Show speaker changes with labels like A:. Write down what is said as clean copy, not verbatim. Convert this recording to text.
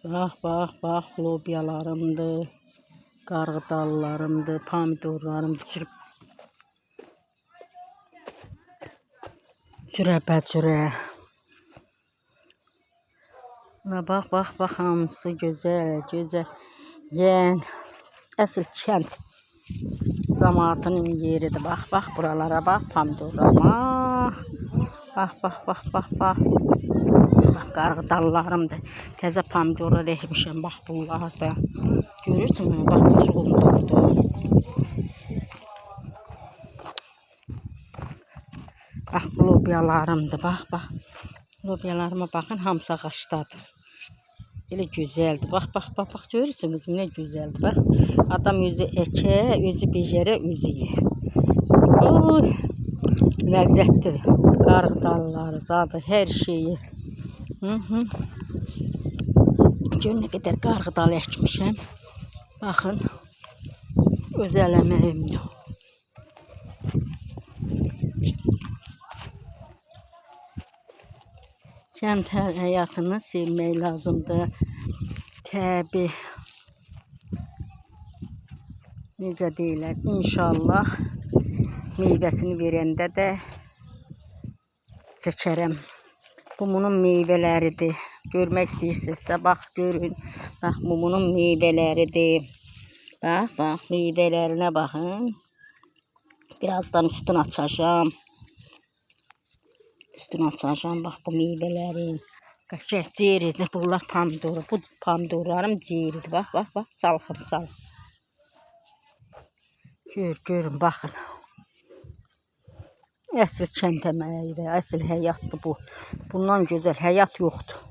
A: Bax, bax, bax, lobyalarımdır, qarğıdallarımdır, pomidorlarımdır, cürəbəcürə. Bax, bax, bax, hamısı gözəl, gözəl. Yəni, əsl kənd cəmaatının yeridir. Bax, bax, buralara bax, pomidorlara. Bax, bax, bax, bax, bax. Bax, qarğıdallarımdır. Təzə pomidorlar ekmişəm, bax, bunlar da. Görürsünüz, bax, çoxum durdu. Bax, bu lobyalarımdır, bax, bax. Lobyalarıma baxın, hamısı ağaçdadır. Elə gözəldir. Bax, bax, bax, bax, görürsünüz, nə gözəldir. Bax, adam özü əkə, özü becərə, özü yer. Oy, ləzzətlidir. Qarğıdalları, zadı, hər şeyi. Gör nə qədər qarğıdal əkmişəm. Baxın, öz eləməyimdir. Kənd həyatını sevmək lazımdır. Təbii. Necə deyirlər, inşallah meyvəsini verəndə də çəkərəm. Bu bunun meyvələridir. Görmək istəyirsinizsə, bax, görün. Bax, bu bunun meyvələridir. Bax, bax, meyvələrinə baxın. Birazdan üstünü açacağım. Üstünü açacağım, bax, bu meyvələrin. Qəşəng ceyridir, bunlar pomidoru. Bu pomidorlarım ceyridir. Bax, bax, bax, salxım, salxım. Görün, baxın. Əsl kənd əməyidir, əsl həyatdır bu. Bundan gözəl həyat yoxdur.